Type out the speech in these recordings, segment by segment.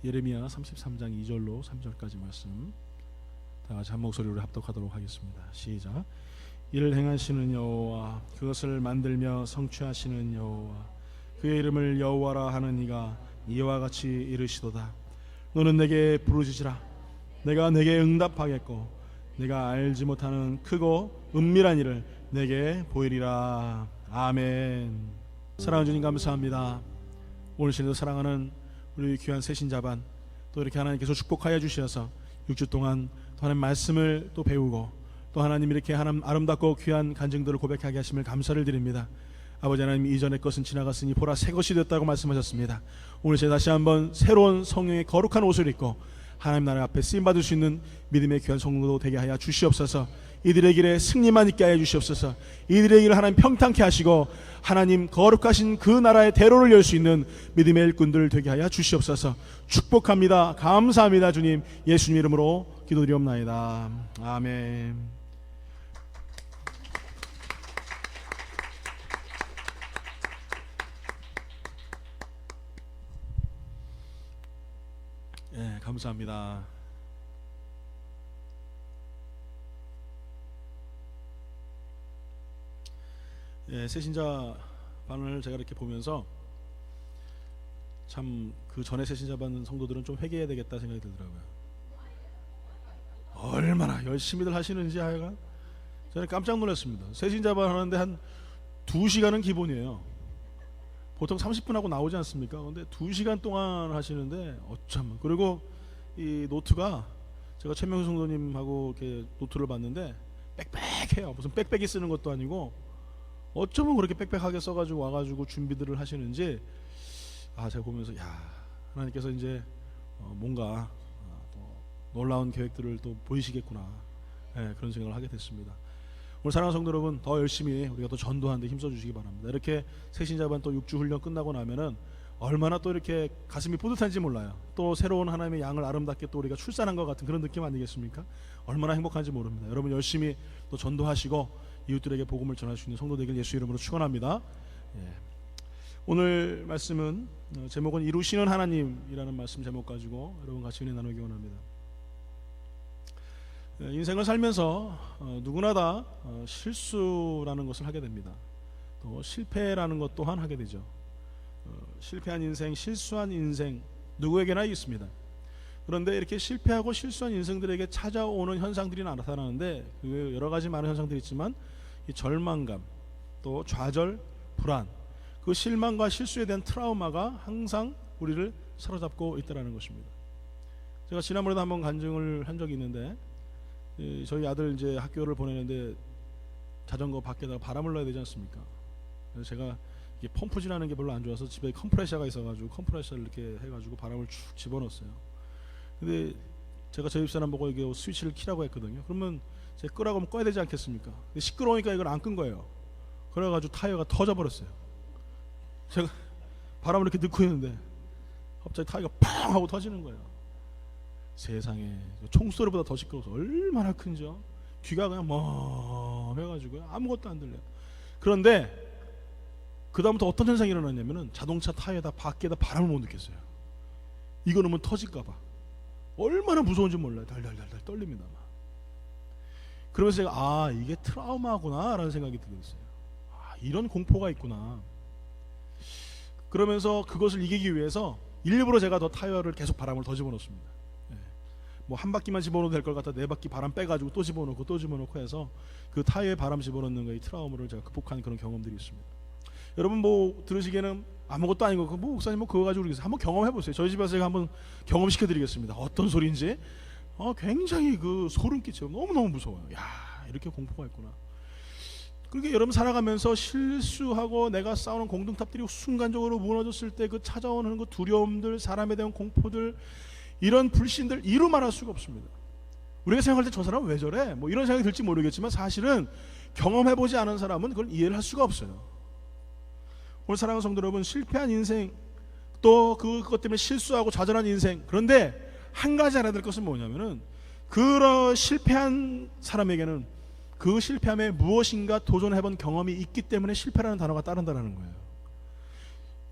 예레미야 33장 2절로 3절까지 말씀 다 같이 한 목소리로 합독하도록 하겠습니다. 시작. 이를 행하시는 여호와, 그것을 만들며 성취하시는 여호와, 그의 이름을 여호와라 하는 이가 이와 같이 이르시도다. 너는 내게 부르짖으라. 내가 내게 응답하겠고 내가 알지 못하는 크고 은밀한 일을 내게 보이리라. 아멘. 사랑하는 주님 감사합니다. 오늘 시간에도 사랑하는 우리 귀한 새신자반 또 이렇게 하나님께서 축복하여 주셔서 6주 동안 또 하나님 말씀을 또 배우고 또 하나님 이렇게 하나님 아름답고 귀한 간증들을 고백하게 하심을 감사를 드립니다. 아버지 하나님, 이전의 것은 지나갔으니 보라 새 것이 됐다고 말씀하셨습니다. 오늘 제가 다시 한번 새로운 성령의 거룩한 옷을 입고 하나님 나라 앞에 쓰임받을 수 있는 믿음의 귀한 성도도 되게 하여 주시옵소서. 이들의 길에 승리만 있게 하여 주시옵소서. 이들의 길을 하나님 평탄케 하시고 하나님 거룩하신 그 나라의 대로를 열 수 있는 믿음의 일꾼들 되게 하여 주시옵소서. 축복합니다. 감사합니다. 주님 예수님 이름으로 기도드리옵나이다. 아멘. 예, 감사합니다. 예, 새신자 반을 제가 이렇게 보면서 참 그 전에 새신자 반 성도들은 좀 회개해야 되겠다 생각이 들더라고요. 얼마나 열심히들 하시는지 하여간 저는 깜짝 놀랐습니다. 새신자 반 하는데 한 2시간은 기본이에요. 보통 30분 하고 나오지 않습니까? 근데 2시간 동안 하시는데 어쩜. 그리고 이 노트가 제가 최명수 성도님하고 이렇게 노트를 봤는데 빽빽해요. 무슨 빽빽이 쓰는 것도 아니고 어쩌면 그렇게 빽빽하게 써가지고 와가지고 준비들을 하시는지 제가 보면서 하나님께서 이제 뭔가 또 놀라운 계획들을 또 보이시겠구나, 그런 생각을 하게 됐습니다. 오늘 사랑하는 성도 여러분, 더 열심히 우리가 또 전도하는 데 힘써 주시기 바랍니다. 이렇게 새신자반 또 6주 훈련 끝나고 나면은 얼마나 또 이렇게 가슴이 뿌듯한지 몰라요. 또 새로운 하나님의 양을 아름답게 또 우리가 출산한 것 같은 그런 느낌 아니겠습니까? 얼마나 행복한지 모릅니다. 여러분 열심히 또 전도하시고 이웃들에게 복음을 전할 수 있는 성도 되길 예수 이름으로 축원합니다. 오늘 말씀은 제목은 이루시는 하나님이라는 말씀 제목 가지고 여러분 같이 은혜 나누기 원합니다. 인생을 살면서 누구나 다 실수라는 것을 하게 됩니다. 또 실패라는 것 또한 하게 되죠. 실패한 인생, 실수한 인생 누구에게나 있습니다. 그런데 이렇게 실패하고 실수한 인생들에게 찾아오는 현상들이 나타나는데 그 여러 가지 많은 현상들이 있지만 이 절망감, 또 좌절, 불안, 그 실망과 실수에 대한 트라우마가 항상 우리를 사로잡고 있다는 것입니다. 제가 지난번에도 한번 간증을 한 적이 있는데 저희 아들 이제 학교를 보내는데 자전거 밖에다가 바람을 넣어야 되지 않습니까? 그래서 제가 이게 펌프질하는 게 별로 안 좋아서 집에 컴프레셔가 있어가지고 컴프레셔를 이렇게 해가지고 바람을 쭉 집어넣었어요. 근데 제가 저희 집사람 보고 이게 스위치를 키라고 했거든요. 그러면 제가 끄라고 하면 꺼야 되지 않겠습니까? 근데 시끄러우니까 이걸 안 끈 거예요. 그래가지고 타이어가 터져버렸어요. 제가 바람을 이렇게 넣고 있는데 갑자기 타이어가 팡 하고 터지는 거예요. 세상에 총소리보다 더 시끄러워서 얼마나 큰지요. 귀가 그냥 멍해가지고 아무것도 안 들려요. 그런데 그 다음부터 어떤 현상이 일어났냐면은 자동차 타이어에다 밖에다 바람을 못 넣겠어요. 이거 넣으면 터질까봐 얼마나 무서운지 몰라요. 달달달달 떨립니다. 그러면서 제가 이게 트라우마구나 라는 생각이 들었어요. 이런 공포가 있구나. 그러면서 그것을 이기기 위해서 일부러 제가 더 타이어를 계속 바람을 더 집어넣습니다. 뭐 한 바퀴만 집어넣어도 될 것 같아 4바퀴 바람 빼가지고 또 집어넣고 또 집어넣고 해서 그 타이어에 바람 집어넣는 거의 트라우마를 제가 극복한 그런 경험들이 있습니다. 여러분 뭐 들으시기에는 아무것도 아닌 거, 뭐 목사님 뭐 그거 가지고 그러겠어요. 한번 경험해 보세요. 저희 집에서 제가 한번 경험시켜 드리겠습니다. 어떤 소리인지. 굉장히 그 소름 끼쳐요. 너무너무 무서워요. 이렇게 공포가 있구나. 그렇게 여러분 살아가면서 실수하고 내가 쌓아놓은 공동탑들이 순간적으로 무너졌을 때 그 찾아오는 그 두려움들, 사람에 대한 공포들, 이런 불신들 이루 말할 수가 없습니다. 우리가 생각할 때 저 사람은 왜 저래? 뭐 이런 생각이 들지 모르겠지만 사실은 경험해보지 않은 사람은 그걸 이해를 할 수가 없어요. 오늘 사랑하는 성도 여러분, 실패한 인생, 또 그것 때문에 실수하고 좌절한 인생, 그런데 한 가지 알아야 될 것은 뭐냐면은 그런 실패한 사람에게는 그 실패함에 무엇인가 도전해본 경험이 있기 때문에 실패라는 단어가 따른다는 거예요.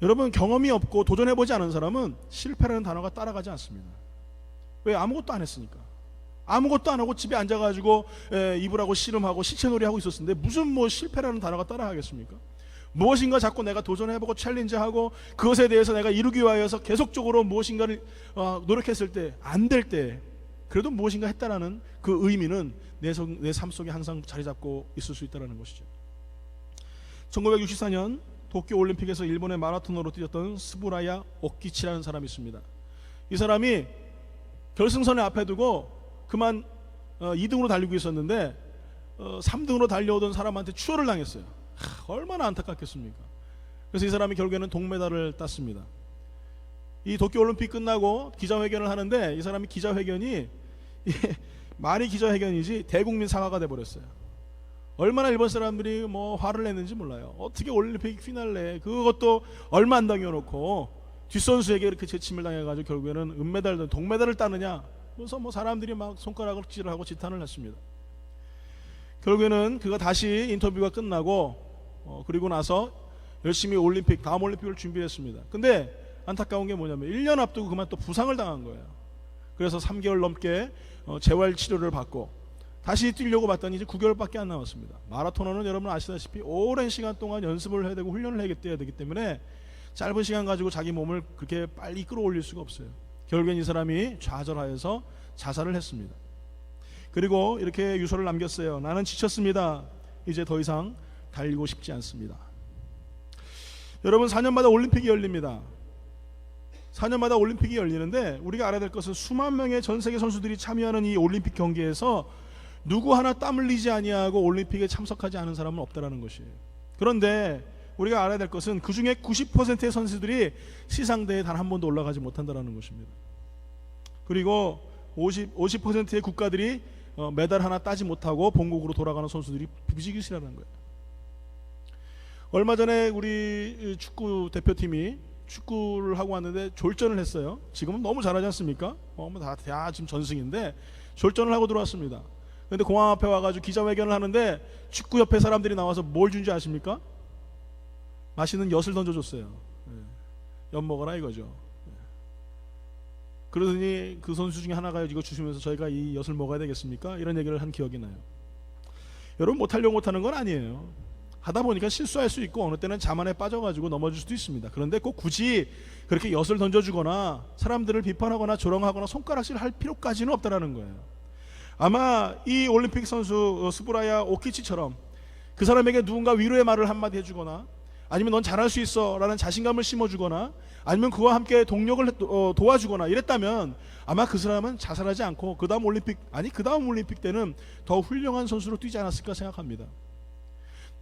여러분, 경험이 없고 도전해보지 않은 사람은 실패라는 단어가 따라가지 않습니다. 왜? 아무것도 안 했으니까. 아무것도 안 하고 집에 앉아가지고 이불하고 씨름하고 시체놀이하고 있었는데 무슨 뭐 실패라는 단어가 따라가겠습니까? 무엇인가 자꾸 내가 도전해보고 챌린지하고 그것에 대해서 내가 이루기 위하여서 계속적으로 무엇인가를 노력했을 때 안 될 때 그래도 무엇인가 했다라는 그 의미는 내 삶 속에 항상 자리 잡고 있을 수 있다는 것이죠. 1964년 도쿄올림픽에서 일본의 마라톤으로 뛰었던 스부라야 오키치라는 사람이 있습니다. 이 사람이 결승선에 앞에 두고 그만 2등으로 달리고 있었는데 3등으로 달려오던 사람한테 추월을 당했어요. 얼마나 안타깝겠습니까? 그래서 이 사람이 결국에는 동메달을 땄습니다. 이 도쿄올림픽 끝나고 기자회견을 하는데 이 사람이 기자회견이 말이 기자회견이지 대국민 사과가 돼버렸어요. 얼마나 일본 사람들이 뭐 화를 냈는지 몰라요. 어떻게 올림픽 피날레 그것도 얼마 안 당겨놓고 뒷선수에게 이렇게 제침을 당해가지고 결국에는 은메달, 동메달을 따느냐. 그래서 뭐 사람들이 막 손가락을 찌르하고 지탄을 했습니다. 결국에는 그가 다시 인터뷰가 끝나고 그리고 나서 열심히 올림픽, 다음 올림픽을 준비했습니다. 근데 안타까운 게 뭐냐면 1년 앞두고 그만 또 부상을 당한 거예요. 그래서 3개월 넘게 재활 치료를 받고 다시 뛰려고 봤더니 이제 9개월밖에 안 남았습니다. 마라토너는 여러분 아시다시피 오랜 시간 동안 연습을 해야 되고 훈련을 해야 되기 때문에 짧은 시간 가지고 자기 몸을 그렇게 빨리 끌어올릴 수가 없어요. 결국엔 이 사람이 좌절하여서 자살을 했습니다. 그리고 이렇게 유서를 남겼어요. 나는 지쳤습니다. 이제 더 이상 달리고 싶지 않습니다. 여러분, 4년마다 올림픽이 열립니다. 4년마다 올림픽이 열리는데 우리가 알아야 될 것은 수만 명의 전 세계 선수들이 참여하는 이 올림픽 경기에서 누구 하나 땀 흘리지 아니하고 올림픽에 참석하지 않은 사람은 없다라는 것이에요. 그런데 우리가 알아야 될 것은 그 중에 90%의 선수들이 시상대에 단 한 번도 올라가지 못한다는 것입니다. 그리고 50%의 국가들이 메달 하나 따지 못하고 본국으로 돌아가는 선수들이 부지기수라는 거예요. 얼마 전에 우리 축구 대표팀이 축구를 하고 왔는데 졸전을 했어요. 지금은 너무 잘하지 않습니까? 다 지금 전승인데 졸전을 하고 들어왔습니다. 그런데 공항 앞에 와가지고 기자회견을 하는데 축구협회 사람들이 나와서 뭘 준지 아십니까? 맛있는 엿을 던져줬어요. 엿 먹어라 이거죠. 그러더니 그 선수 중에 하나가 이거 주시면서 저희가 이 엿을 먹어야 되겠습니까? 이런 얘기를 한 기억이 나요. 여러분, 못하려고 못하는 건 아니에요. 하다 보니까 실수할 수 있고 어느 때는 자만에 빠져가지고 넘어질 수도 있습니다. 그런데 꼭 굳이 그렇게 엿을 던져주거나 사람들을 비판하거나 조롱하거나 손가락질 할 필요까지는 없다라는 거예요. 아마 이 올림픽 선수 스부라야 오키치처럼 그 사람에게 누군가 위로의 말을 한마디 해주거나 아니면 넌 잘할 수 있어 라는 자신감을 심어주거나 아니면 그와 함께 동력을 도와주거나 이랬다면 아마 그 사람은 자살하지 않고 그 다음 올림픽 때는 더 훌륭한 선수로 뛰지 않았을까 생각합니다.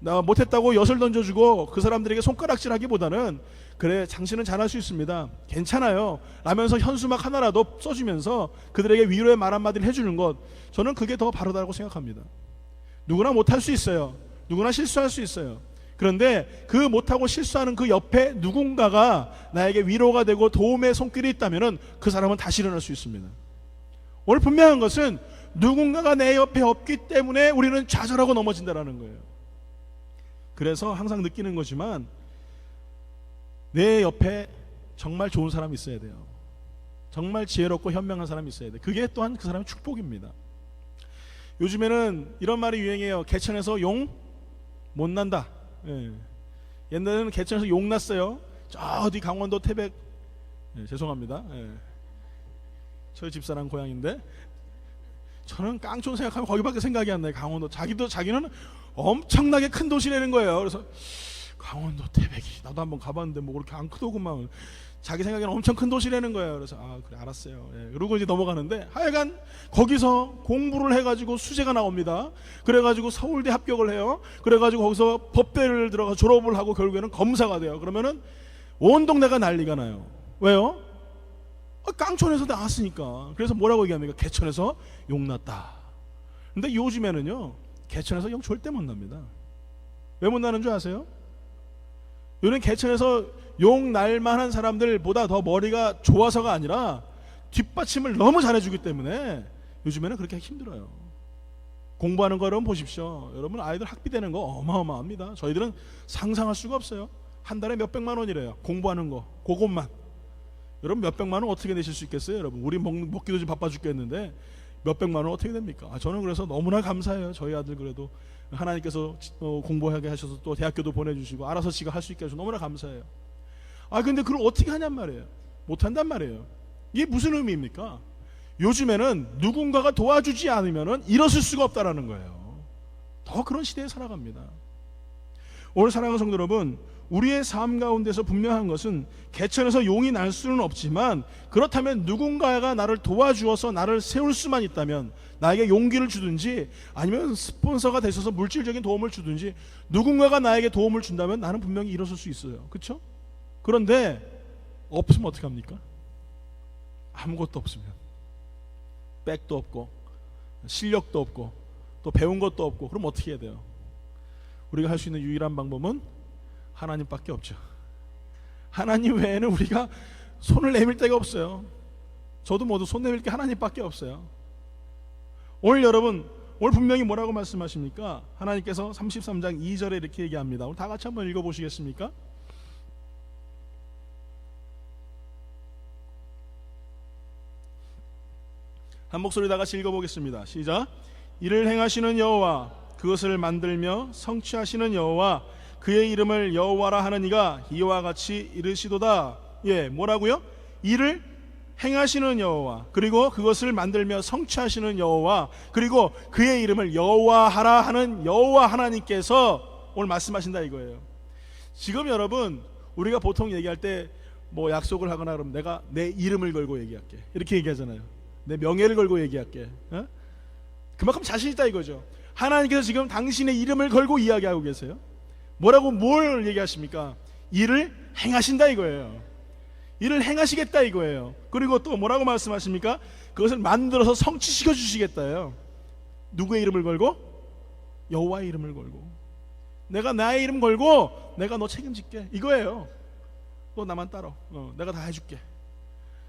나 못했다고 엿을 던져주고 그 사람들에게 손가락질하기보다는 그래 당신은 잘할 수 있습니다, 괜찮아요 라면서 현수막 하나라도 써주면서 그들에게 위로의 말 한마디를 해주는 것, 저는 그게 더 바르다고 생각합니다. 누구나 못할 수 있어요. 누구나 실수할 수 있어요. 그런데 그 못하고 실수하는 그 옆에 누군가가 나에게 위로가 되고 도움의 손길이 있다면 그 사람은 다시 일어날 수 있습니다. 오늘 분명한 것은 누군가가 내 옆에 없기 때문에 우리는 좌절하고 넘어진다는 거예요. 그래서 항상 느끼는 거지만 내 옆에 정말 좋은 사람이 있어야 돼요. 정말 지혜롭고 현명한 사람이 있어야 돼요. 그게 또한 그 사람의 축복입니다. 요즘에는 이런 말이 유행해요. 개천에서 용 못 난다. 예. 옛날에는 개천에서 용 났어요. 저 어디 강원도 태백, 죄송합니다. 저희 집사람 고향인데 저는 깡촌 생각하면 거기밖에 생각이 안 나요. 강원도. 자기는 엄청나게 큰 도시라는 거예요. 그래서 강원도 태백이 나도 한번 가봤는데 뭐 그렇게 안 크더구만. 자기 생각에는 엄청 큰 도시라는 거예요. 그래서 그래 알았어요. 그러고 이제 넘어가는데 하여간 거기서 공부를 해가지고 수재가 나옵니다. 그래가지고 서울대 합격을 해요. 그래가지고 거기서 법대를 들어가 졸업을 하고 결국에는 검사가 돼요. 그러면은 온 동네가 난리가 나요. 왜요? 깡촌에서 나왔으니까. 그래서 뭐라고 얘기합니까? 개천에서 용 났다. 근데 요즘에는요 개천에서 용 절대 못 납니다. 왜 못 나는 줄 아세요? 요즘 개천에서 용 날만한 사람들보다 더 머리가 좋아서가 아니라 뒷받침을 너무 잘해주기 때문에 요즘에는 그렇게 힘들어요. 공부하는 거 여러분 보십시오. 여러분 아이들 학비되는 거 어마어마합니다. 저희들은 상상할 수가 없어요. 한 달에 몇백만 원이래요. 공부하는 거 그것만. 여러분 몇백만 원 어떻게 내실 수 있겠어요? 여러분 우리 먹기도 좀 바빠 죽겠는데 몇백만 원 어떻게 됩니까? 저는 그래서 너무나 감사해요. 저희 아들 그래도 하나님께서 공부하게 하셔서 또 대학교도 보내주시고 알아서 지가 할 수 있게 해서 너무나 감사해요. 근데 그걸 어떻게 하냔 말이에요. 못한단 말이에요. 이게 무슨 의미입니까? 요즘에는 누군가가 도와주지 않으면 일어설 수가 없다라는 거예요. 더 그런 시대에 살아갑니다. 오늘 사랑하는 성도 여러분, 우리의 삶 가운데서 분명한 것은 개천에서 용이 날 수는 없지만, 그렇다면 누군가가 나를 도와주어서 나를 세울 수만 있다면, 나에게 용기를 주든지 아니면 스폰서가 되셔서 물질적인 도움을 주든지 누군가가 나에게 도움을 준다면 나는 분명히 일어설 수 있어요. 그렇죠? 그런데 없으면 어떡합니까? 아무것도 없으면, 백도 없고 실력도 없고 또 배운 것도 없고, 그럼 어떻게 해야 돼요? 우리가 할 수 있는 유일한 방법은 하나님밖에 없죠. 하나님 외에는 우리가 손을 내밀 데가 없어요. 저도 모두 손 내밀 게 하나님밖에 없어요. 오늘 여러분, 오늘 분명히 뭐라고 말씀하십니까? 하나님께서 33장 2절에 이렇게 얘기합니다. 오늘 다 같이 한번 읽어보시겠습니까? 한 목소리 다 같이 읽어보겠습니다. 시작. 이를 행하시는 여호와, 그것을 만들며 성취하시는 여호와, 그의 이름을 여호와라 하는 이가 이와 같이 이르시도다. 뭐라고요? 이를 행하시는 여호와, 그리고 그것을 만들며 성취하시는 여호와, 그리고 그의 이름을 여호와하라 하는 여호와 하나님께서 오늘 말씀하신다 이거예요. 지금 여러분, 우리가 보통 얘기할 때 뭐 약속을 하거나 그러면 내가 내 이름을 걸고 얘기할게 이렇게 얘기하잖아요. 내 명예를 걸고 얘기할게. 그만큼 자신 있다 이거죠. 하나님께서 지금 당신의 이름을 걸고 이야기하고 계세요. 뭐라고 뭘 얘기하십니까? 일을 행하신다 이거예요. 일을 행하시겠다 이거예요. 그리고 또 뭐라고 말씀하십니까? 그것을 만들어서 성취시켜 주시겠다요. 누구의 이름을 걸고? 여호와의 이름을 걸고. 내가 나의 이름 걸고 내가 너 책임질게 이거예요. 너 나만 따라. 내가 다 해줄게.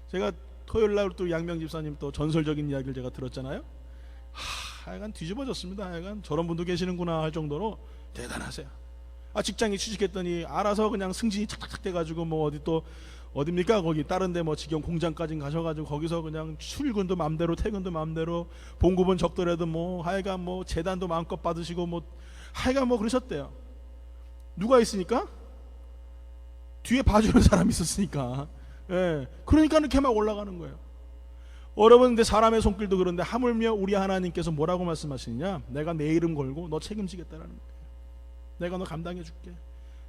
제가 토요일날 또 양명 집사님 또 전설적인 이야기를 제가 들었잖아요. 하여간 뒤집어졌습니다. 하여간 저런 분도 계시는구나 할 정도로 대단하세요. 직장에 취직했더니 알아서 그냥 승진이 탁탁탁 돼가지고 뭐 어디 또 어딥니까 거기 다른데 뭐 직영 공장까지 가셔가지고 거기서 그냥 출근도 맘대로 퇴근도 맘대로, 봉급은 적더라도 뭐 하여간 뭐 재단도 마음껏 받으시고 뭐 하여간 뭐 그러셨대요. 누가 있으니까? 뒤에 봐주는 사람이 있었으니까. 그러니까 이렇게 막 올라가는 거예요. 여러분, 근데 사람의 손길도 그런데 하물며 우리 하나님께서 뭐라고 말씀하시느냐? 내가 내 이름 걸고 너 책임지겠다라는 거예요. 내가 너 감당해 줄게.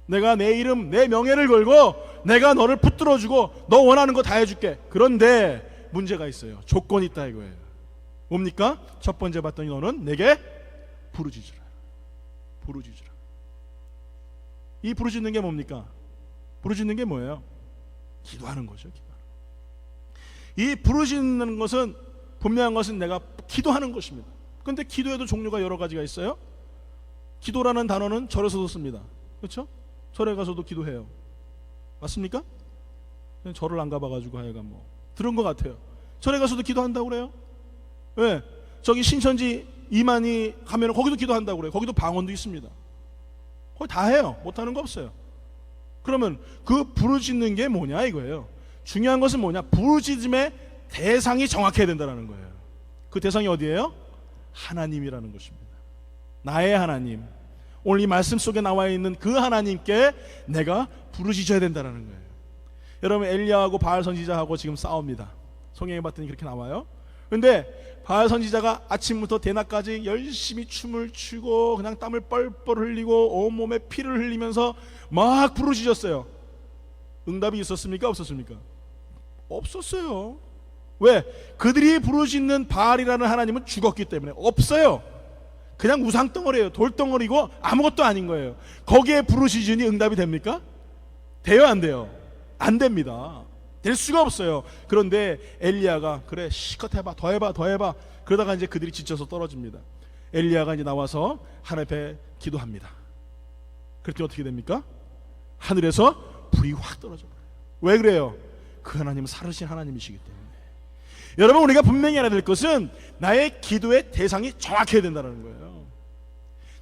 내가 내 이름, 내 명예를 걸고 내가 너를 붙들어주고 너 원하는 거 다 해줄게. 그런데 문제가 있어요. 조건이 있다 이거예요. 뭡니까? 첫 번째 봤더니 너는 내게 부르짖으라. 부르짖으라. 이 부르짖는 게 뭡니까? 부르짖는 게 뭐예요? 기도하는 거죠. 이 부르짖는 것은, 분명한 것은 내가 기도하는 것입니다. 그런데 기도에도 종류가 여러 가지가 있어요. 기도라는 단어는 절에서도 씁니다. 그렇죠? 절에 가서도 기도해요. 맞습니까? 절을 안 가봐가지고 하여간 뭐 들은 것 같아요. 절에 가서도 기도한다고 그래요. 왜? 저기 신천지 이만희 가면 거기도 기도한다고 그래요. 거기도 방언도 있습니다. 거기 다 해요. 못하는 거 없어요. 그러면 그 부르짖는 게 뭐냐 이거예요. 중요한 것은 뭐냐? 부르짖음의 대상이 정확해야 된다는 거예요. 그 대상이 어디예요? 하나님이라는 것입니다. 나의 하나님, 오늘 이 말씀 속에 나와 있는 그 하나님께 내가 부르짖어야 된다는 거예요. 여러분, 엘리야하고 바알 선지자하고 지금 싸웁니다. 성경에 봤더니 그렇게 나와요. 그런데 바알 선지자가 아침부터 대낮까지 열심히 춤을 추고 그냥 땀을 뻘뻘 흘리고 온몸에 피를 흘리면서 막 부르짖었어요. 응답이 있었습니까? 없었습니까? 없었어요. 왜? 그들이 부르짖는 바알이라는 하나님은 죽었기 때문에. 없어요. 그냥 우상덩어리예요. 돌덩어리고 아무것도 아닌 거예요. 거기에 부르짖으니 응답이 됩니까? 돼요, 안 돼요? 안 됩니다. 될 수가 없어요. 그런데 엘리야가 그래 시컷 해봐, 더 해봐, 더 해봐. 그러다가 이제 그들이 지쳐서 떨어집니다. 엘리야가 이제 나와서 하나님 앞에 기도합니다. 그랬더니 어떻게 됩니까? 하늘에서 불이 확 떨어져 버려요. 왜 그래요? 그 하나님은 살으신 하나님이시기 때문에. 여러분, 우리가 분명히 알아야 될 것은 나의 기도의 대상이 정확해야 된다는 거예요.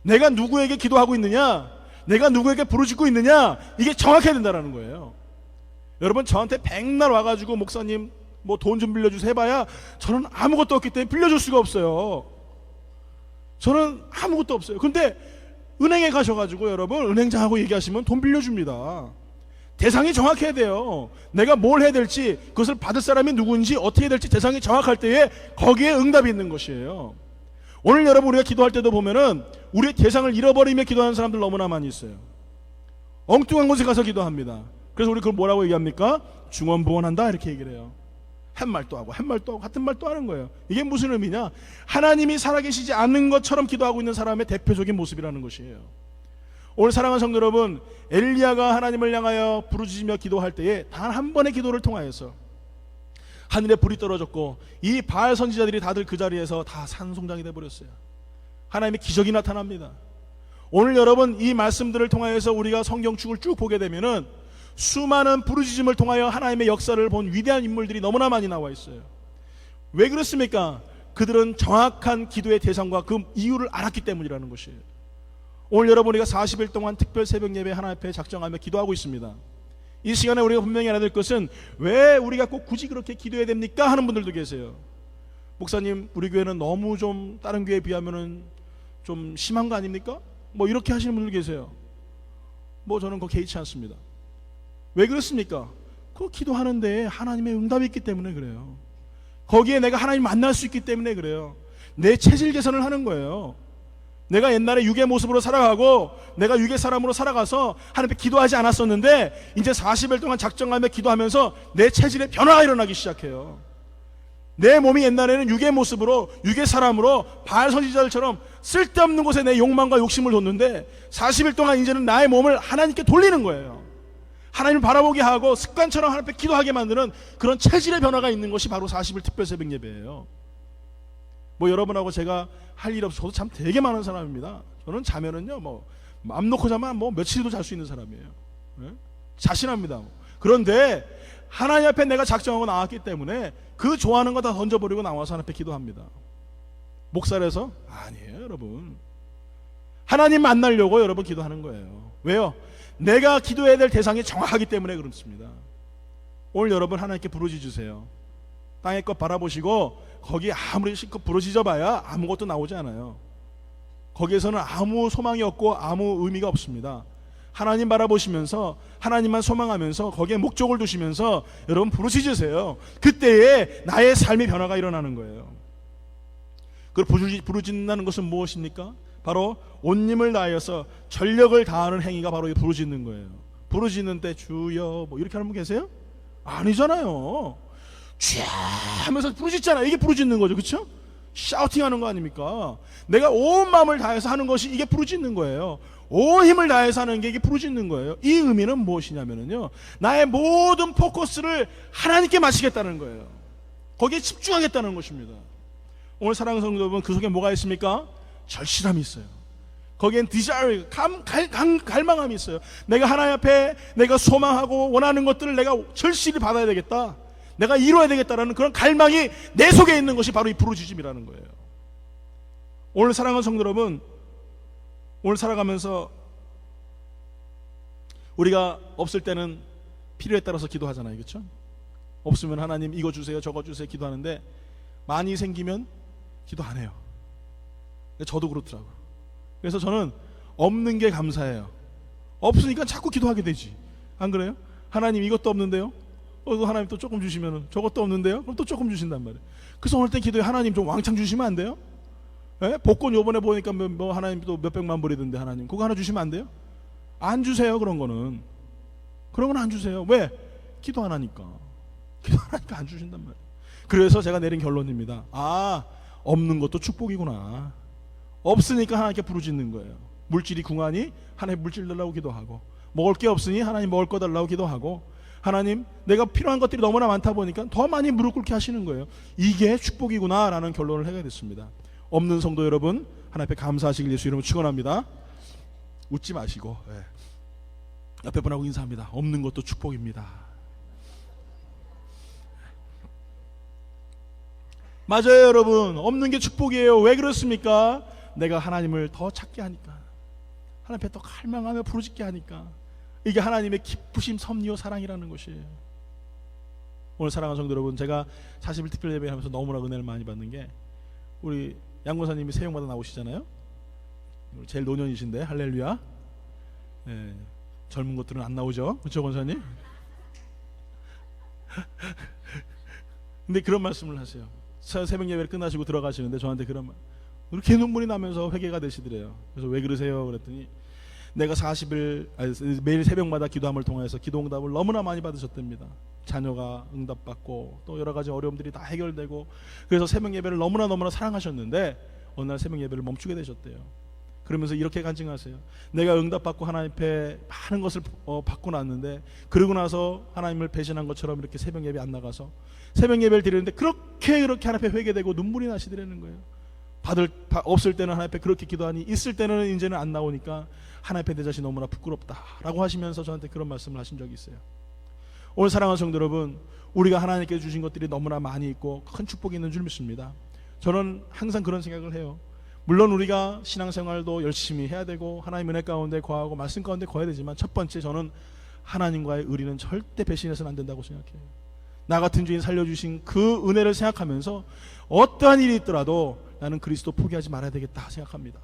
내가 누구에게 기도하고 있느냐? 내가 누구에게 부르짖고 있느냐, 이게 정확해야 된다는 거예요. 여러분, 저한테 백날 와가지고 목사님 뭐 돈 좀 빌려주세요 해봐야 저는 아무것도 없기 때문에 빌려줄 수가 없어요. 저는 아무것도 없어요. 근데 은행에 가셔가지고 여러분, 은행장하고 얘기하시면 돈 빌려줍니다. 대상이 정확해야 돼요. 내가 뭘 해야 될지, 그것을 받을 사람이 누구인지, 어떻게 해야 될지 대상이 정확할 때에 거기에 응답이 있는 것이에요. 오늘 여러분, 우리가 기도할 때도 보면은 우리의 대상을 잃어버리며 기도하는 사람들 너무나 많이 있어요. 엉뚱한 곳에 가서 기도합니다. 그래서 우리 그걸 뭐라고 얘기합니까? 중언부언한다, 이렇게 얘기를 해요. 한 말도 하고 한 말도 하고 같은 말도 하는 거예요. 이게 무슨 의미냐? 하나님이 살아계시지 않는 것처럼 기도하고 있는 사람의 대표적인 모습이라는 것이에요. 오늘 사랑하는 성도 여러분, 엘리야가 하나님을 향하여 부르짖으며 기도할 때에 단 한 번의 기도를 통하여서 하늘에 불이 떨어졌고, 이 바알 선지자들이 다들 그 자리에서 다 산송장이 되어버렸어요. 하나님의 기적이 나타납니다. 오늘 여러분, 이 말씀들을 통하여서 우리가 성경축을 쭉 보게 되면은 수많은 부르짖음을 통하여 하나님의 역사를 본 위대한 인물들이 너무나 많이 나와 있어요. 왜 그렇습니까? 그들은 정확한 기도의 대상과 그 이유를 알았기 때문이라는 것이에요. 오늘 여러분, 우리가 40일 동안 특별 새벽 예배 하나님 앞에 작정하며 기도하고 있습니다. 이 시간에 우리가 분명히 알아야 될 것은, 왜 우리가 꼭 굳이 그렇게 기도해야 됩니까? 하는 분들도 계세요. 목사님, 우리 교회는 너무 좀 다른 교회에 비하면은 좀 심한 거 아닙니까? 뭐 이렇게 하시는 분들 계세요. 뭐 저는 그거 개의치 않습니다. 왜 그렇습니까? 그 기도하는데 하나님의 응답이 있기 때문에 그래요. 거기에 내가 하나님 만날 수 있기 때문에 그래요. 내 체질 개선을 하는 거예요. 내가 옛날에 육의 모습으로 살아가고 내가 육의 사람으로 살아가서 하나님 앞에 기도하지 않았었는데, 이제 40일 동안 작정하며 기도하면서 내 체질에 변화가 일어나기 시작해요. 내 몸이 옛날에는 육의 모습으로, 육의 사람으로 바알 선지자들처럼 쓸데없는 곳에 내 욕망과 욕심을 뒀는데, 40일 동안 이제는 나의 몸을 하나님께 돌리는 거예요. 하나님을 바라보게 하고 습관처럼 하나님 앞에 기도하게 만드는 그런 체질의 변화가 있는 것이 바로 40일 특별 새벽 예배예요. 뭐 여러분하고 제가 할 일 없어서, 저도 잠 되게 많은 사람입니다. 저는 자면은요, 뭐 맘 놓고 자면 뭐 며칠도 잘 수 있는 사람이에요. 네? 자신합니다. 그런데 하나님 앞에 내가 작정하고 나왔기 때문에 그 좋아하는 거 다 던져버리고 나와서 하나님 앞에 기도합니다. 목살에서? 아니에요, 여러분. 하나님 만나려고 여러분 기도하는 거예요. 왜요? 내가 기도해야 될 대상이 정확하기 때문에 그렇습니다. 오늘 여러분, 하나님께 부르짖으세요. 땅의 것 바라보시고 거기 아무리 실컷 부르짖어 봐야 아무것도 나오지 않아요. 거기에서는 아무 소망이 없고 아무 의미가 없습니다. 하나님 바라보시면서 하나님만 소망하면서 거기에 목적을 두시면서 여러분 부르짖으세요. 그때에 나의 삶의 변화가 일어나는 거예요. 그 부르짖는다는 것은 무엇입니까? 바로 온 힘을 다하여서 전력을 다하는 행위가 바로 부르짖는 거예요. 부르짖는 때 주여 뭐 이렇게 하는 분 계세요? 아니잖아요. 쥐 하면서 부르짖잖아요. 이게 부르짖는 거죠. 그렇죠? 샤우팅하는 거 아닙니까? 내가 온 마음을 다해서 하는 것이 이게 부르짖는 거예요. 온 힘을 다해서 하는 게 이게 부르짖는 거예요. 이 의미는 무엇이냐면요, 나의 모든 포커스를 하나님께 맞추겠다는 거예요. 거기에 집중하겠다는 것입니다. 오늘 사랑하는 성도 여러분, 그 속에 뭐가 있습니까? 절실함이 있어요. 거기엔 desire, 갈망함이 있어요. 내가 하나님 앞에 내가 소망하고 원하는 것들을 내가 절실히 받아야 되겠다, 내가 이루어야 되겠다라는 그런 갈망이 내 속에 있는 것이 바로 이 부르짖음이라는 거예요. 오늘 사랑하는 성도 여러분, 오늘 살아가면서 우리가 없을 때는 필요에 따라서 기도하잖아요. 그렇죠? 없으면 하나님 이거 주세요 저거 주세요 기도하는데, 많이 생기면 기도 안 해요. 저도 그렇더라고요. 그래서 저는 없는 게 감사해요. 없으니까 자꾸 기도하게 되지. 안 그래요? 하나님 이것도 없는데요? 하나님 또 조금 주시면은 저것도 없는데요? 그럼 또 조금 주신단 말이에요. 그래서 오늘 땐 기도에 하나님 좀 왕창 주시면 안 돼요? 예? 복권 요번에 보니까 뭐 하나님 또 몇백만 불이던데, 하나님 그거 하나 주시면 안 돼요? 안 주세요. 그런 건 안 주세요. 왜? 기도 안 하니까. 기도 안 하니까 안 주신단 말이에요. 그래서 제가 내린 결론입니다. 아, 없는 것도 축복이구나. 없으니까 하나님께 부르짖는 거예요. 물질이 궁하니 하나님 물질 달라고 기도하고, 먹을 게 없으니 하나님 먹을 거 달라고 기도하고, 하나님 내가 필요한 것들이 너무나 많다 보니까 더 많이 무릎 꿇게 하시는 거예요. 이게 축복이구나 라는 결론을 하게 됐습니다. 없는 성도 여러분, 하나님 앞에 감사하시길 예수 이름으로 축원합니다. 웃지 마시고 옆에 분하고 인사합니다. 없는 것도 축복입니다. 맞아요 여러분, 없는 게 축복이에요. 왜 그렇습니까? 내가 하나님을 더 찾게 하니까, 하나님 앞에 더 갈망하며 부르짖게 하니까 이게 하나님의 기쁘심, 섭리요, 사랑이라는 것이에요. 오늘 사랑하는 성도 여러분, 제가 40일 특별 예배하면서 너무나 은혜를 많이 받는 게 우리 양 권사님이 새벽마다 나오시잖아요. 제일 노년이신데 할렐루야. 예, 젊은 것들은 안 나오죠, 그렇죠 권사님? 근데 그런 말씀을 하세요. 새벽 예배를 끝나시고 들어가시는데 저한테 그런 말, 이렇게 눈물이 나면서 회개가 되시더래요. 그래서 왜 그러세요? 그랬더니 내가 40일 매일 새벽마다 기도함을 통해서 기도 응답을 너무나 많이 받으셨답니다. 자녀가 응답받고 또 여러 가지 어려움들이 다 해결되고, 그래서 새벽 예배를 너무나 새벽 어느 날 새벽 예배를 멈추게 되셨대요. 그러면서 이렇게 간증하세요. 내가 응답받고 하나님 앞에 많은 것을 받고 났는데, 그러고 나서 하나님을 배신한 것처럼 이렇게 새벽 예배 안 나가서 새벽 예배를 드리는데 그렇게 하나님 앞에 회개되고 눈물이 나시더라는 거예요. 없을 때는 하나님 앞에 그렇게 기도하니 있을 때는 이제는 안 나오니까 하나님 앞에 내 자신이 너무나 부끄럽다라고 하시면서 저한테 그런 말씀을 하신 적이 있어요. 오늘 사랑하는 성도 여러분, 우리가 하나님께 주신 것들이 너무나 많이 있고 큰 축복이 있는 줄 믿습니다. 저는 항상 그런 생각을 해요. 물론 우리가 신앙생활도 열심히 해야 되고 하나님 은혜 가운데 거하고 말씀 가운데 거해야 되지만, 첫 번째 저는 하나님과의 의리는 절대 배신해서는 안 된다고 생각해요. 나 같은 죄인 살려주신 그 은혜를 생각하면서 어떠한 일이 있더라도 나는 그리스도 포기하지 말아야 되겠다 생각합니다.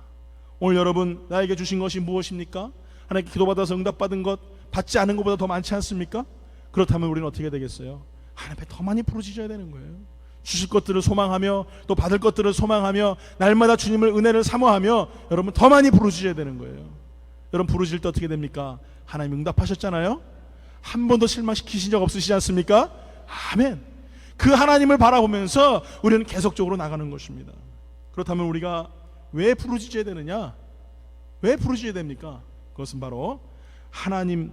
오늘 여러분, 나에게 주신 것이 무엇입니까? 하나님께 기도받아서 응답받은 것, 받지 않은 것보다 더 많지 않습니까? 그렇다면 우리는 어떻게 되겠어요? 하나님 앞에 더 많이 부르짖어야 되는 거예요. 주실 것들을 소망하며 또 받을 것들을 소망하며 날마다 주님을 은혜를 사모하며 여러분 더 많이 부르짖어야 되는 거예요. 여러분 부르짖을 때 어떻게 됩니까? 하나님 응답하셨잖아요. 한 번도 실망시키신 적 없으시지 않습니까? 아멘. 그 하나님을 바라보면서 우리는 계속적으로 나가는 것입니다. 그렇다면 우리가 왜 부르짖어야 되느냐? 왜 부르짖어야 됩니까? 그것은 바로 하나님의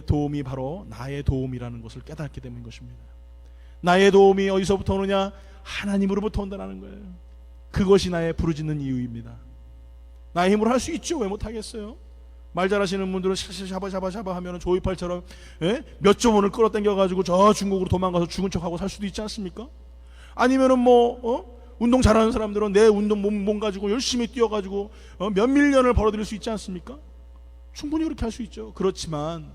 도움이 바로 나의 도움이라는 것을 깨닫게 되는 것입니다. 나의 도움이 어디서부터 오느냐? 하나님으로부터 온다는 거예요. 그것이 나의 부르짖는 이유입니다. 나의 힘으로 할 수 있죠. 왜 못하겠어요? 말 잘하시는 분들은 샤바샤바 하면 조이팔처럼 몇 조 원을 끌어당겨가지고 저 중국으로 도망가서 죽은 척하고 살 수도 있지 않습니까? 아니면은 운동 잘하는 사람들은 내 운동 몸 가지고 열심히 뛰어가지고 몇 밀리언을 벌어들일 수 있지 않습니까? 충분히 그렇게 할 수 있죠. 그렇지만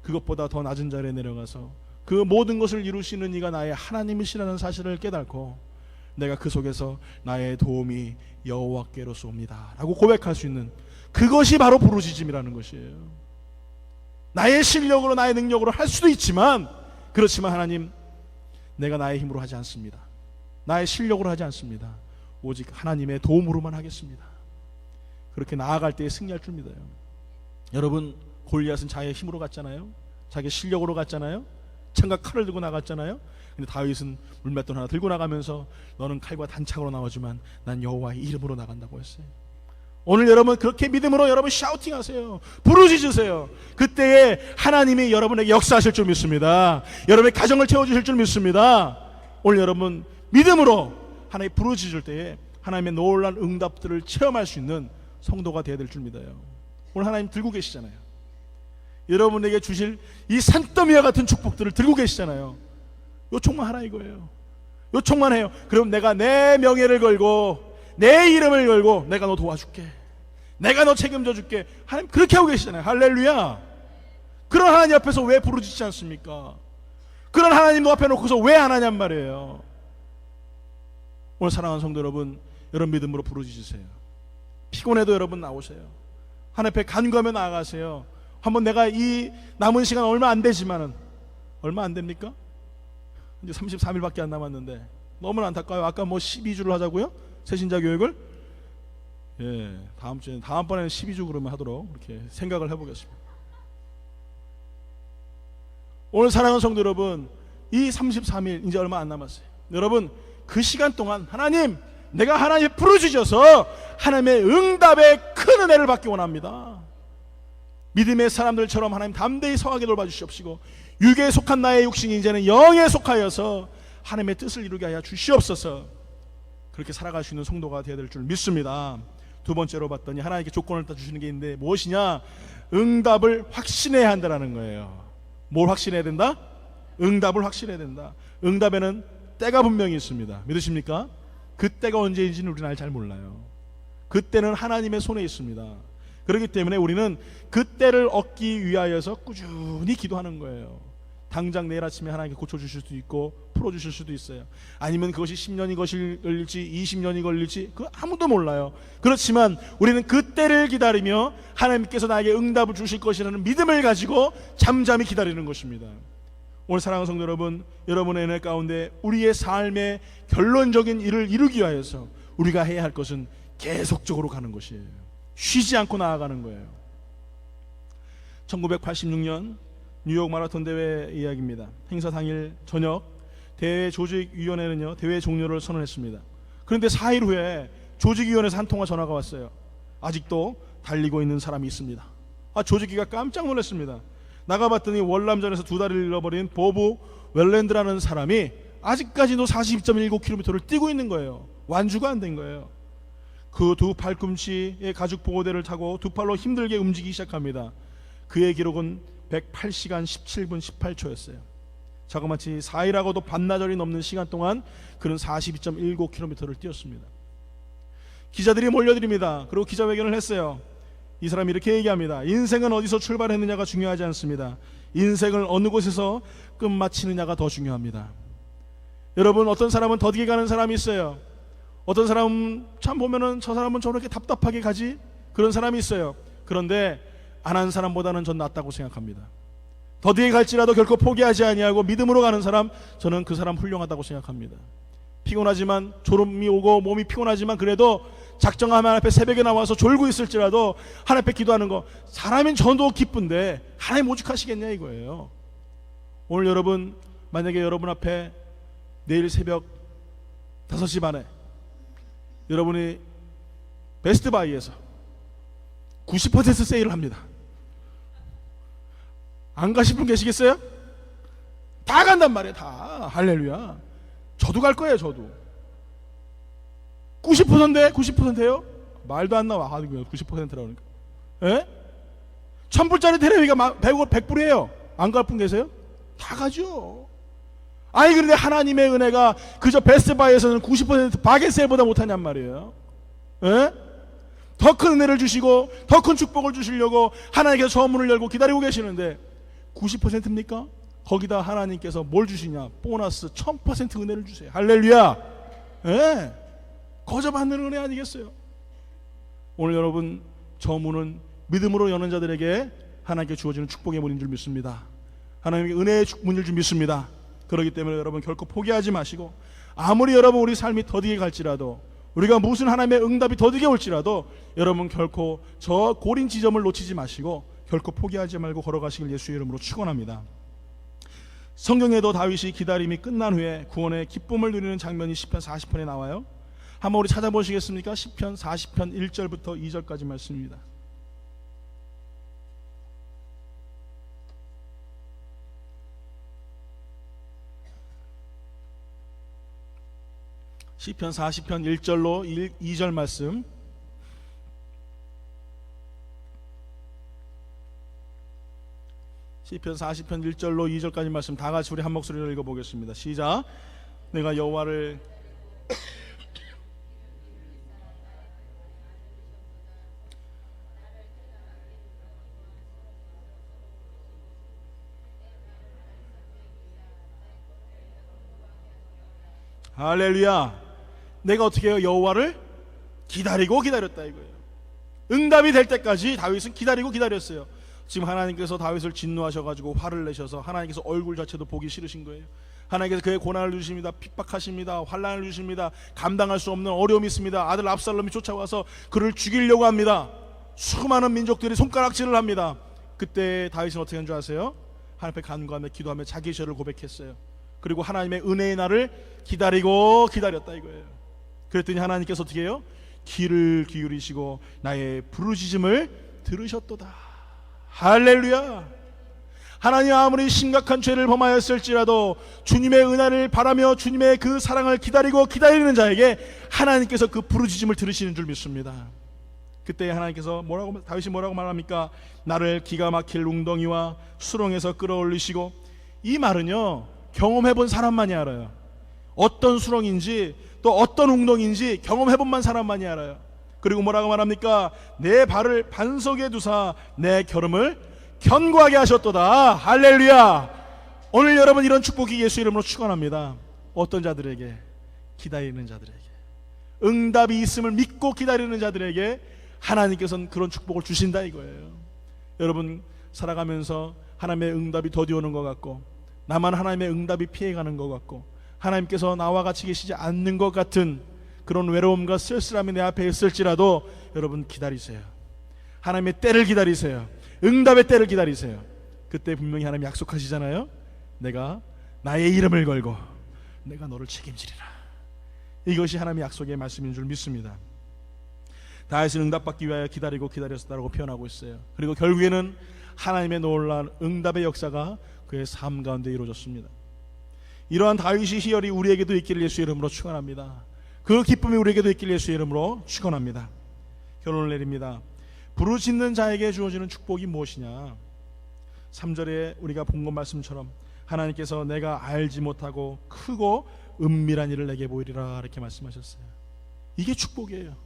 그것보다 더 낮은 자리에 내려가서 그 모든 것을 이루시는 이가 나의 하나님이시라는 사실을 깨닫고 내가 그 속에서 나의 도움이 여호와께로서 옵니다 라고 고백할 수 있는, 그것이 바로 부르짖음이라는 것이에요. 나의 실력으로 나의 능력으로 할 수도 있지만, 그렇지만 하나님, 내가 나의 힘으로 하지 않습니다. 나의 실력으로 하지 않습니다. 오직 하나님의 도움으로만 하겠습니다. 그렇게 나아갈 때에 승리할 줄 믿어요. 여러분, 골리앗은 자기의 힘으로 갔잖아요. 자기의 실력으로 갔잖아요. 창과 칼을 들고 나갔잖아요. 근데 다윗은 물맷돌 하나 들고 나가면서 너는 칼과 단창으로 나오지만 난 여호와의 이름으로 나간다고 했어요. 오늘 여러분 그렇게 믿음으로 여러분 샤우팅하세요. 부르짖으세요. 그때에 하나님이 여러분에게 역사하실 줄 믿습니다. 여러분의 가정을 채워주실 줄 믿습니다. 오늘 여러분 믿음으로 하나님 부르짖을 때에 하나님의 놀라운 응답들을 체험할 수 있는 성도가 되어야 될 줄 믿어요. 오늘 하나님 들고 계시잖아요. 여러분에게 주실 이 산더미와 같은 축복들을 들고 계시잖아요. 요청만 하라 이거예요. 요청만 해요. 그럼 내가 내 명예를 걸고 내 이름을 걸고 내가 너 도와줄게. 내가 너 책임져 줄게. 하나님 그렇게 하고 계시잖아요. 할렐루야. 그런 하나님 앞에서 왜 부르짖지 않습니까? 그런 하나님 앞에 놓고서 왜 안 하냔 말이에요. 오늘 사랑하는 성도 여러분, 여러분 믿음으로 부르짖으세요. 피곤해도 여러분 나오세요. 하나님 앞에 간구하며 나아가세요. 한번 내가 이 남은 시간 얼마 안 되지만은, 얼마 안 됩니까? 이제 33일밖에 안 남았는데 너무나 안타까워요. 아까 12주를 하자고요? 새신자 교육을? 예, 다음번에는 12주 그러면 하도록 이렇게 생각을 해보겠습니다. 오늘 사랑하는 성도 여러분, 이 33일 이제 얼마 안 남았어요. 여러분 그 시간 동안 하나님, 내가 하나님의 부르짖어서 하나님의 응답의 큰 은혜를 받기 원합니다. 믿음의 사람들처럼 하나님 담대히 서하게 돌봐주시옵시고, 육에 속한 나의 육신이 이제는 영에 속하여서 하나님의 뜻을 이루게 하여 주시옵소서. 그렇게 살아갈 수 있는 성도가 되어야 될 줄 믿습니다. 두 번째로 봤더니 하나님께 조건을 주시는 게 있는데 무엇이냐? 응답을 확신해야 한다는 거예요. 뭘 확신해야 된다? 응답을 확신해야 된다. 응답에는 때가 분명히 있습니다. 믿으십니까? 그 때가 언제인지는 우리는 잘 몰라요. 그때는 하나님의 손에 있습니다. 그렇기 때문에 우리는 그 때를 얻기 위하여서 꾸준히 기도하는 거예요. 당장 내일 아침에 하나님께 고쳐주실 수도 있고 풀어주실 수도 있어요. 아니면 그것이 10년이 걸릴지 20년이 걸릴지 그 아무도 몰라요. 그렇지만 우리는 그 때를 기다리며 하나님께서 나에게 응답을 주실 것이라는 믿음을 가지고 잠잠히 기다리는 것입니다. 오늘 사랑하는 성도 여러분, 여러분의 은혜 가운데 우리의 삶의 결론적인 일을 이루기 위하여서 우리가 해야 할 것은 계속적으로 가는 것이에요. 쉬지 않고 나아가는 거예요. 1986년 뉴욕 마라톤 대회 이야기입니다. 행사 당일 저녁 대회 조직위원회는요 대회 종료를 선언했습니다. 그런데 4일 후에 조직위원회에서 한 통화 전화가 왔어요. 아직도 달리고 있는 사람이 있습니다. 조직위가 깜짝 놀랐습니다. 나가봤더니 월남전에서 2다리를 잃어버린 보브 웰랜드라는 사람이 아직까지도 42.19km를 뛰고 있는 거예요. 완주가 안 된 거예요. 그 두 팔꿈치의 가죽 보호대를 타고 두 팔로 힘들게 움직이기 시작합니다. 그의 기록은 108시간 17분 18초였어요. 자그마치 4일하고도 반나절이 넘는 시간 동안 그는 42.19km를 뛰었습니다. 기자들이 몰려듭니다. 그리고 기자회견을 했어요. 이 사람이 이렇게 얘기합니다. 인생은 어디서 출발했느냐가 중요하지 않습니다. 인생을 어느 곳에서 끝마치느냐가 더 중요합니다. 여러분, 어떤 사람은 더디게 가는 사람이 있어요. 어떤 사람은 참 보면은 저 사람은 저렇게 답답하게 가지, 그런 사람이 있어요. 그런데 안 한 사람보다는 전 낫다고 생각합니다. 더디게 갈지라도 결코 포기하지 아니하고 믿음으로 가는 사람, 저는 그 사람 훌륭하다고 생각합니다. 피곤하지만, 졸음이 오고 몸이 피곤하지만 그래도 작정하면 앞에 새벽에 나와서 졸고 있을지라도 하나님 앞에 기도하는 거, 사람인 저도 기쁜데 하나님 오죽하시겠냐 이거예요. 오늘 여러분, 만약에 여러분 앞에 내일 새벽 5시 반에 여러분이 베스트바이에서 90% 세일을 합니다. 안 가실 분 계시겠어요? 다 간단 말이에요. 다. 할렐루야. 저도 갈 거예요. 저도 90%인데 90%예요? 말도 안 나와. 90%라고 하니까. 예? 1000불짜리 테레비가 100불이에요. 안 갈 분 계세요? 다 가죠. 아니 그런데 하나님의 은혜가 그저 베스트바이에서는 90% 바게셀보다 못하냔 말이에요. 예? 더 큰 은혜를 주시고 더 큰 축복을 주시려고 하나님께서 저 문을 열고 기다리고 계시는데 90%입니까? 거기다 하나님께서 뭘 주시냐? 보너스 1000% 은혜를 주세요. 할렐루야. 예? 거저받는 은혜 아니겠어요? 오늘 여러분, 저 문은 믿음으로 여는 자들에게 하나님께 주어지는 축복의 문인 줄 믿습니다. 하나님의 은혜의 문인 줄 믿습니다. 그렇기 때문에 여러분 결코 포기하지 마시고, 아무리 여러분 우리 삶이 더디게 갈지라도, 우리가 무슨 하나님의 응답이 더디게 올지라도 여러분 결코 저 고린 지점을 놓치지 마시고 결코 포기하지 말고 걸어가시길 예수의 이름으로 축원합니다. 성경에도 다윗이 기다림이 끝난 후에 구원의 기쁨을 누리는 장면이 시편 40편에 나와요. 한번 우리 찾아보시겠습니까? 시편 40편 1절부터 2절까지 말씀입니다. 시편 40편 1절로 2절 말씀. 시편 40편 1절로 2절까지 말씀 다 같이 우리 한 목소리로 읽어보겠습니다. 시작. 내가 여호와를 할렐루야. 내가 어떻게 해요? 여호와를 기다리고 기다렸다 이거예요. 응답이 될 때까지 다윗은 기다리고 기다렸어요. 지금 하나님께서 다윗을 진노하셔가지고 화를 내셔서 하나님께서 얼굴 자체도 보기 싫으신 거예요. 하나님께서 그의 고난을 주십니다. 핍박하십니다. 환난을 주십니다. 감당할 수 없는 어려움이 있습니다. 아들 압살롬이 쫓아와서 그를 죽이려고 합니다. 수많은 민족들이 손가락질을 합니다. 그때 다윗은 어떻게 한 줄 아세요? 하나님 앞에 간구하며 기도하며 자기 죄를 고백했어요. 그리고 하나님의 은혜의 날을 기다리고 기다렸다 이거예요. 그랬더니 하나님께서 어떻게 해요? 귀를 기울이시고 나의 부르짖음을 들으셨도다. 할렐루야. 하나님 아무리 심각한 죄를 범하였을지라도 주님의 은혜를 바라며 주님의 그 사랑을 기다리고 기다리는 자에게 하나님께서 그 부르짖음을 들으시는 줄 믿습니다. 그때 하나님께서 다윗이 뭐라고 말합니까? 나를 기가 막힐 웅덩이와 수렁에서 끌어올리시고, 이 말은요 경험해본 사람만이 알아요. 어떤 수렁인지 또 어떤 웅덩이인지 경험해본 사람만이 알아요. 그리고 뭐라고 말합니까? 내 발을 반석에 두사 내 걸음을 견고하게 하셨도다. 할렐루야. 오늘 여러분 이런 축복이 예수 이름으로 축원합니다. 어떤 자들에게? 기다리는 자들에게, 응답이 있음을 믿고 기다리는 자들에게 하나님께서는 그런 축복을 주신다 이거예요. 여러분 살아가면서 하나님의 응답이 더디 오는 것 같고, 나만 하나님의 응답이 피해가는 것 같고, 하나님께서 나와 같이 계시지 않는 것 같은 그런 외로움과 쓸쓸함이 내 앞에 있을지라도 여러분 기다리세요. 하나님의 때를 기다리세요. 응답의 때를 기다리세요. 그때 분명히 하나님 약속하시잖아요. 내가 나의 이름을 걸고 내가 너를 책임지리라. 이것이 하나님의 약속의 말씀인 줄 믿습니다. 다윗은 응답받기 위하여 기다리고 기다렸다라고 표현하고 있어요. 그리고 결국에는 하나님의 놀라운 응답의 역사가 그의 삶 가운데 이루어졌습니다. 이러한 다윗의 희열이 우리에게도 있기를 예수의 이름으로 축원합니다. 그 기쁨이 우리에게도 있기를 예수의 이름으로 축원합니다. 결론을 내립니다. 부르짖는 자에게 주어지는 축복이 무엇이냐? 3절에 우리가 본 것 말씀처럼 하나님께서 내가 알지 못하고 크고 은밀한 일을 내게 보이리라 이렇게 말씀하셨어요. 이게 축복이에요.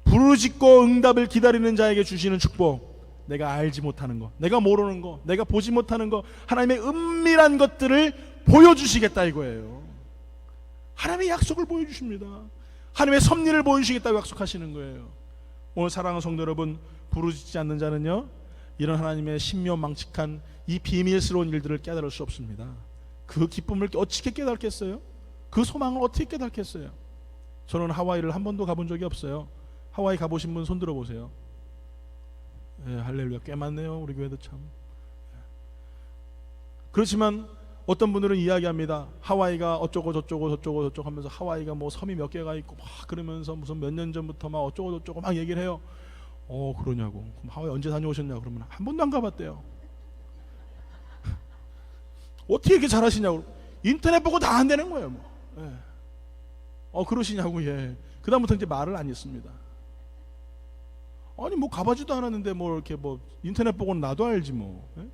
부르짖고 응답을 기다리는 자에게 주시는 축복. 내가 알지 못하는 것, 내가 모르는 것, 내가 보지 못하는 것, 하나님의 은밀한 것들을 보여주시겠다 이거예요. 하나님의 약속을 보여주십니다. 하나님의 섭리를 보여주시겠다고 약속하시는 거예요. 오늘 사랑하는 성도 여러분, 부르짖지 않는 자는요 이런 하나님의 신묘망측한 이 비밀스러운 일들을 깨달을 수 없습니다. 그 기쁨을 어떻게 깨닫겠어요? 그 소망을 어떻게 깨닫겠어요? 저는 하와이를 한 번도 가본 적이 없어요. 하와이 가보신 분 손 들어보세요. 예, 할렐루야. 꽤 많네요. 우리 교회도 참. 그렇지만 어떤 분들은 이야기합니다. 하와이가 어쩌고 저쩌고 하면서 하와이가 뭐 섬이 몇 개가 있고 막 그러면서 무슨 몇 년 전부터 막 어쩌고 저쩌고 막 얘기를 해요. 그러냐고. 그럼 하와이 언제 다녀오셨냐? 그러면 한 번도 안 가봤대요. 어떻게 이렇게 잘하시냐고. 인터넷 보고 다 안 되는 거예요. 뭐. 예. 그러시냐고. 예. 그 다음부터 이제 말을 안 했습니다. 아니 뭐 가보지도 않았는데 뭐 이렇게 뭐 인터넷 보고는 나도 알지 뭐. 예?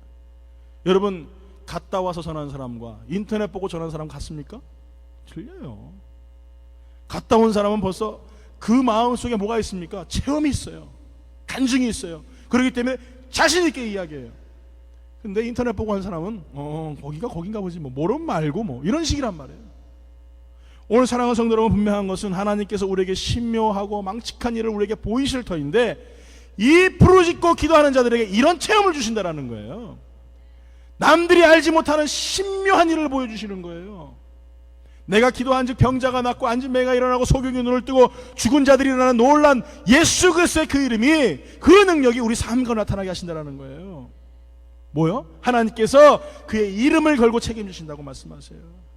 여러분 갔다 와서 전한 사람과 인터넷 보고 전한 사람 같습니까? 틀려요. 갔다 온 사람은 벌써 그 마음속에 뭐가 있습니까? 체험이 있어요. 간증이 있어요. 그렇기 때문에 자신 있게 이야기해요. 근데 인터넷 보고 한 사람은 거기가 거긴가 보지 뭐 모르면 말고 뭐 이런 식이란 말이에요. 오늘 사랑하는 성도 여러분, 분명한 것은 하나님께서 우리에게 신묘하고 망측한 일을 우리에게 보이실 터인데 이 부르짖고 기도하는 자들에게 이런 체험을 주신다라는 거예요. 남들이 알지 못하는 신묘한 일을 보여주시는 거예요. 내가 기도한 즉 병자가 낫고 앉은 매가 일어나고 소경이 눈을 뜨고 죽은 자들이 일어나는 놀란 예수 그리스도의 그 이름이, 그 능력이 우리 삶 가운데 나타나게 하신다는 거예요. 뭐요? 하나님께서 그의 이름을 걸고 책임지신다고 말씀하세요.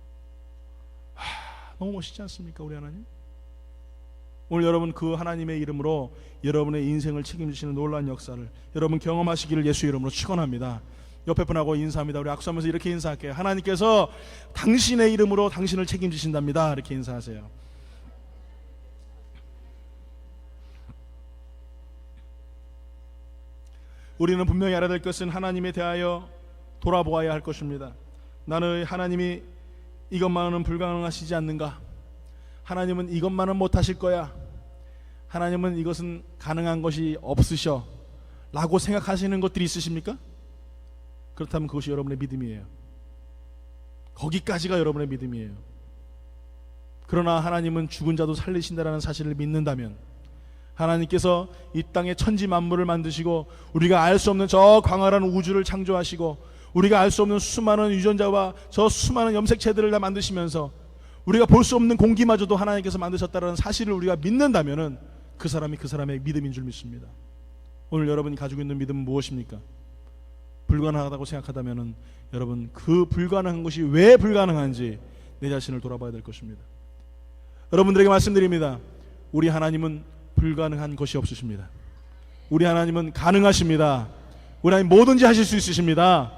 너무 멋있지 않습니까 우리 하나님? 오늘 여러분 그 하나님의 이름으로 여러분의 인생을 책임지시는 놀라운 역사를 여러분 경험하시기를 예수 이름으로 축원합니다. 옆에 분하고 인사합니다. 우리 악수하면서 이렇게 인사할게요. 하나님께서 당신의 이름으로 당신을 책임지신답니다. 이렇게 인사하세요. 우리는 분명히 알아야 될 것은 하나님에 대하여 돌아보아야 할 것입니다. 나는 하나님이 이것만은 불가능하시지 않는가? 하나님은 이것만은 못하실 거야. 하나님은 이것은 가능한 것이 없으셔 라고 생각하시는 것들이 있으십니까? 그렇다면 그것이 여러분의 믿음이에요. 거기까지가 여러분의 믿음이에요. 그러나 하나님은 죽은 자도 살리신다라는 사실을 믿는다면, 하나님께서 이 땅에 천지 만물을 만드시고 우리가 알 수 없는 저 광활한 우주를 창조하시고 우리가 알 수 없는 수많은 유전자와 저 수많은 염색체들을 다 만드시면서 우리가 볼 수 없는 공기마저도 하나님께서 만드셨다는 사실을 우리가 믿는다면은 그 사람이 그 사람의 믿음인 줄 믿습니다. 오늘 여러분이 가지고 있는 믿음은 무엇입니까? 불가능하다고 생각하다면은 여러분 그 불가능한 것이 왜 불가능한지 내 자신을 돌아봐야 될 것입니다. 여러분들에게 말씀드립니다. 우리 하나님은 불가능한 것이 없으십니다. 우리 하나님은 가능하십니다. 우리 하나님 뭐든지 하실 수 있으십니다.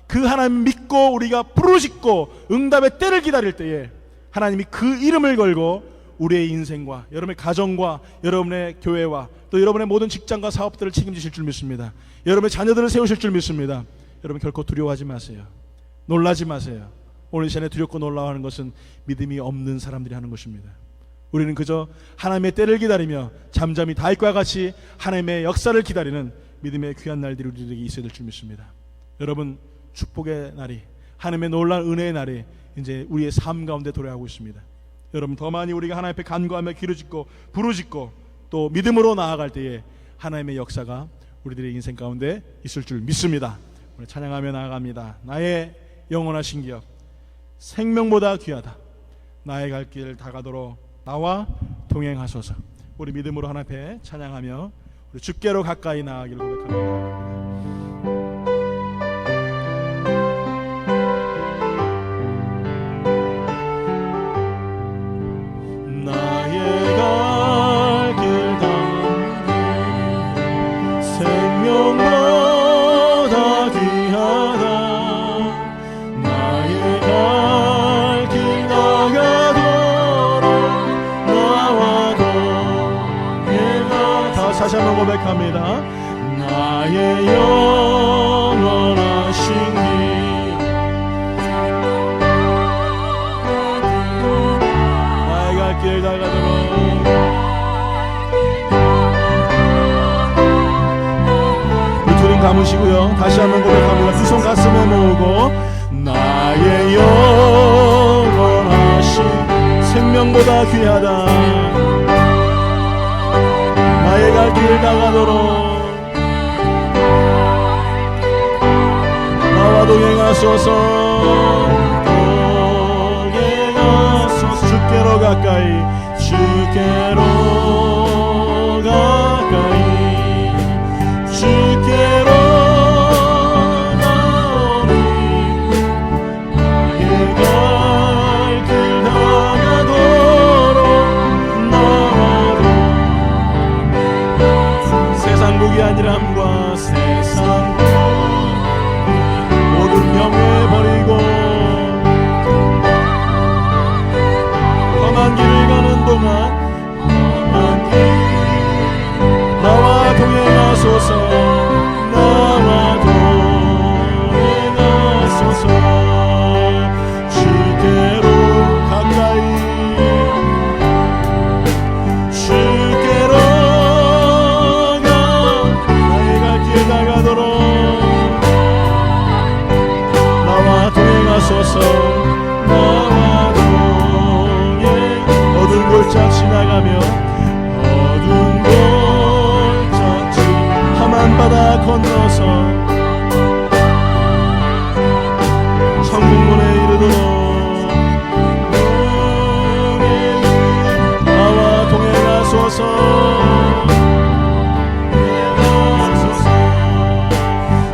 그 하나님 믿고 우리가 부르짖고 응답의 때를 기다릴 때에 하나님이 그 이름을 걸고 우리의 인생과 여러분의 가정과 여러분의 교회와 또 여러분의 모든 직장과 사업들을 책임지실 줄 믿습니다. 여러분의 자녀들을 세우실 줄 믿습니다. 여러분 결코 두려워하지 마세요. 놀라지 마세요. 오늘 이 시간에 두렵고 놀라워하는 것은 믿음이 없는 사람들이 하는 것입니다. 우리는 그저 하나님의 때를 기다리며 잠잠히 다윗과 같이 하나님의 역사를 기다리는 믿음의 귀한 날들이 우리에게 있어야 될 줄 믿습니다. 여러분, 축복의 날이, 하나님의 놀라운 은혜의 날이 이제 우리의 삶 가운데 도래하고 있습니다. 여러분, 더 많이 우리가 하나님 앞에 간구하며 기도짓고 부르짖고 또 믿음으로 나아갈 때에 하나님의 역사가 우리들의 인생 가운데 있을 줄 믿습니다. 오늘 찬양하며 나아갑니다. 나의 영원하신 기업, 생명보다 귀하다. 나의 갈 길 다가도록 나와 동행하소서. 우리 믿음으로 하나님 앞에 찬양하며 우리 주께로 가까이 나아가기를 고백합니다. 다시 한번 고백합니다. 나의 영원하신 길, 나의 갈 길 다가도록 두 눈 감으시고요. 다시 한번 고백합니다. 두 손 가슴에 모으고 나의 영원하신 생명보다 귀하다. 나의 갈 길 다가도록 나와 동행하소서. 동행하소서. 주께로 가까이, 주께로 가까이, 주께로 나오니 나의 갈 길 다가도록 나와도 세상 복이 아니람과 세상 모든 명예 버리고 험한 길을 가는 동안 험한 길 나와 동행하소서. 나와 동행하소서. 주께로 가까이, 주께로 하소서. 나와 동행 어두운 골짜 지나가며 어두운 골짜 험한 바다 건너서 천국문에 이르도록 나와 동행하소서.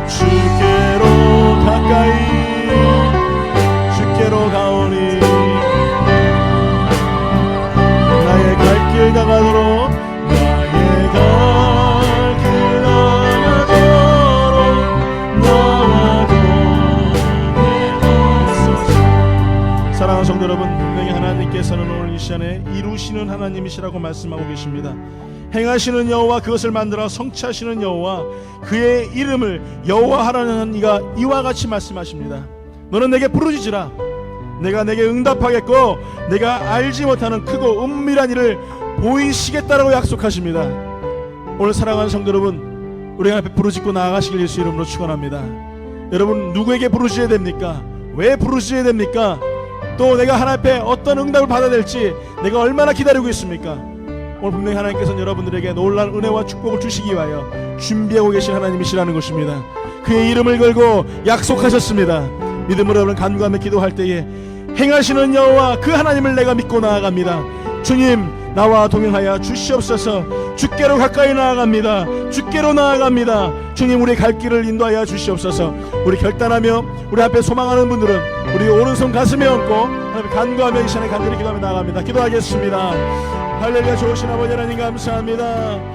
주께로 가까이, 주께로 가오니 나의 갈 길 다가도록 나의 갈 길 다가도록 나와 동행하소서. 사랑하는 성도 여러분, 분명히 하나님께서는 오늘 이 시간에 이루시는 하나님이시라고 말씀하고 계십니다. 행하시는 여호와, 그것을 만들어 성취하시는 여호와, 그의 이름을 여호와하라는 이가 이와 같이 말씀하십니다. 너는 내게 부르짖으라. 내가 내게 응답하겠고 내가 알지 못하는 크고 은밀한 일을 보이시겠다라고 약속하십니다. 오늘 사랑하는 성도 여러분, 우리 앞에 부르짖고 나아가시길 예수 이름으로 축원합니다. 여러분, 누구에게 부르짖어야 됩니까? 왜 부르짖어야 됩니까? 또 내가 하나님 앞에 어떤 응답을 받아야 될지 내가 얼마나 기다리고 있습니까? 오늘 분명히 하나님께서는 여러분들에게 놀라운 은혜와 축복을 주시기 위하여 준비하고 계신 하나님이시라는 것입니다. 그의 이름을 걸고 약속하셨습니다. 믿음으로 여러분 간구하며 기도할 때에 행하시는 여호와 그 하나님을 내가 믿고 나아갑니다. 주님, 나와 동행하여 주시옵소서. 주께로 가까이 나아갑니다. 주께로 나아갑니다. 주님, 우리 갈 길을 인도하여 주시옵소서. 우리 결단하며 우리 앞에 소망하는 분들은 우리 오른손 가슴에 얹고 간구하며 이 시간에 간절히 기도하며 나아갑니다. 기도하겠습니다. 할렐루야. 좋으신 아버지 하나님 감사합니다.